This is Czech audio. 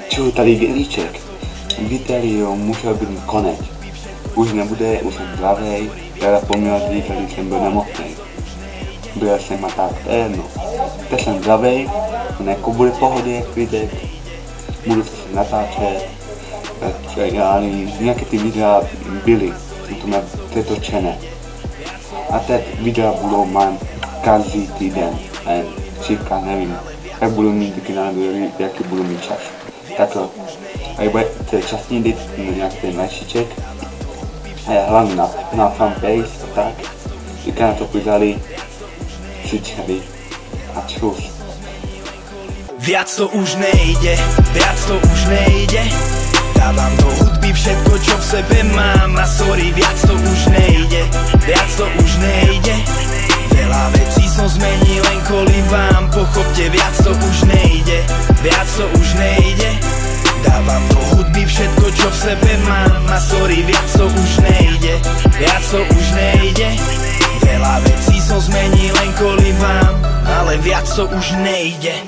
Čuju tady Gelíček. Video musel být konec. Už nebude, už jsem zdravej, teda poměl dřív, když jsem byl nemocnej. Byl jsem a tak, to je jedno. Teď jsem zdravej, jako bude v pohodě, jak vidět. Budu se natáčet, nějaké ty videa byly, to má přetočené. A teď videa budou mám každý týden, cirka, nevím, jak budu mít taky názory, jaký budu mít čas. Tak a budete časně jít nějaký ten lešíček, a hlavně na fanpage a tak, říká na to podali, křičeli a čus. Viac to už nejde, dávam do hudby všetko, čo v sebe mám. A sorry, viac to už nejde, veľa vecí som zmenil len kvôli vám. Pochopte, viac to už nejde, dávam do hudby všetko, čo v sebe mám. A sorry, viac to už nejde, veľa vecí som zmenil len kvôli vám, ale viac to už nejde.